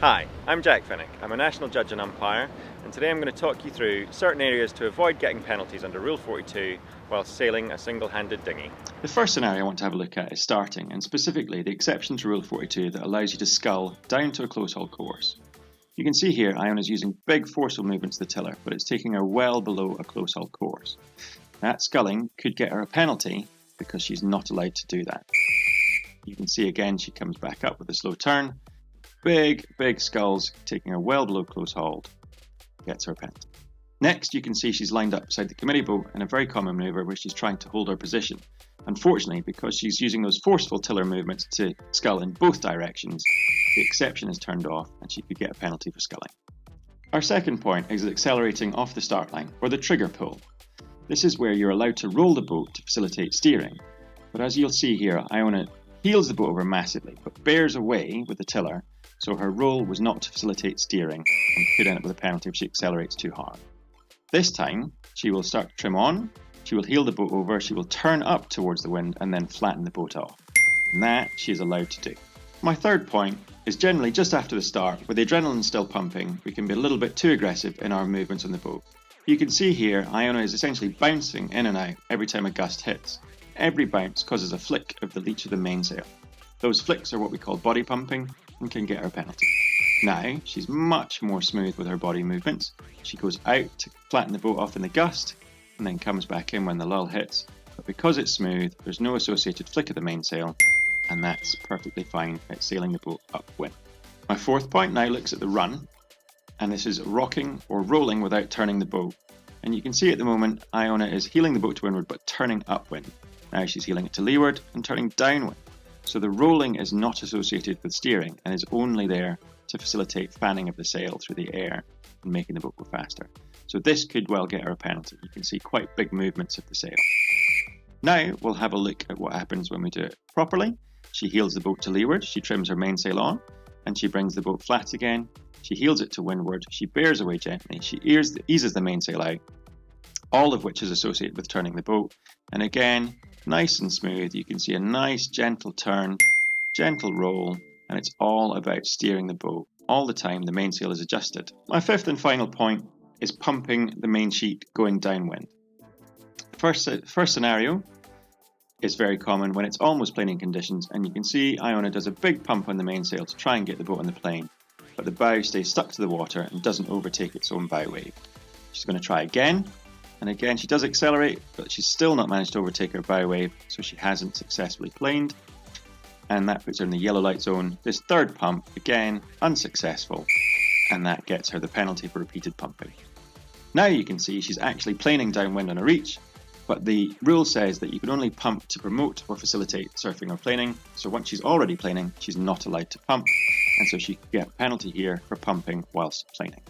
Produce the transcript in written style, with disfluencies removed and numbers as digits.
Hi, I'm Jack Finnick. I'm a national judge and umpire, and today I'm going to talk you through certain areas to avoid getting penalties under Rule 42 while sailing a single-handed dinghy. The first scenario I want to have a look at is starting, and specifically the exception to Rule 42 that allows you to scull down to a close haul course. You can see here Iona's using big forceful movements to the tiller, but it's taking her well below a close haul course. That sculling could get her a penalty because she's not allowed to do that. You can see again she comes back up with a slow turn. Big sculls taking her well below close hauled gets her a penalty. Next, you can see she's lined up beside the committee boat in a very common manoeuvre where she's trying to hold her position. Unfortunately, because she's using those forceful tiller movements to scull in both directions, the exception is turned off and she could get a penalty for sculling. Our second point is accelerating off the start line, or the trigger pull. This is where you're allowed to roll the boat to facilitate steering. But as you'll see here, Iona heels the boat over massively, but bears away with the tiller, so her roll was not to facilitate steering and could end up with a penalty if she accelerates too hard. This time, she will start to trim on, she will heel the boat over, she will turn up towards the wind and then flatten the boat off. And that she is allowed to do. My third point is generally just after the start, with the adrenaline still pumping, we can be a little bit too aggressive in our movements on the boat. You can see here, Iona is essentially bouncing in and out every time a gust hits. Every bounce causes a flick of the leech of the mainsail. Those flicks are what we call body pumping and can get her a penalty. Now, she's much more smooth with her body movements. She goes out to flatten the boat off in the gust and then comes back in when the lull hits. But because it's smooth, there's no associated flick of the mainsail, and that's perfectly fine at sailing the boat upwind. My fourth point now looks at the run, and this is rocking or rolling without turning the boat. And you can see at the moment, Iona is heeling the boat to windward but turning upwind. Now she's heeling it to leeward and turning downwind. So the rolling is not associated with steering and is only there to facilitate fanning of the sail through the air and making the boat go faster. So this could well get her a penalty. You can see quite big movements of the sail. Now we'll have a look at what happens when we do it properly. She heels the boat to leeward, she trims her mainsail on, and she brings the boat flat again. She heels it to windward, she bears away gently, she eases the mainsail out, all of which is associated with turning the boat. And again, nice and smooth, you can see a nice gentle turn, gentle roll, and it's all about steering the boat. All the time the mainsail is adjusted. My fifth and final point is pumping the main sheet going downwind. First scenario is very common when it's almost planing conditions, and you can see Iona does a big pump on the mainsail to try and get the boat on the plane, but the bow stays stuck to the water and doesn't overtake its own bow wave. She's going to try again, and again she does accelerate, but she's still not managed to overtake her bow wave, so she hasn't successfully planed, and that puts her in the yellow light zone. This third pump, again, unsuccessful, and that gets her the penalty for repeated pumping. Now you can see she's actually planing downwind on a reach, but the rule says that you can only pump to promote or facilitate surfing or planing, so once she's already planing, she's not allowed to pump, and so she could get a penalty here for pumping whilst planing.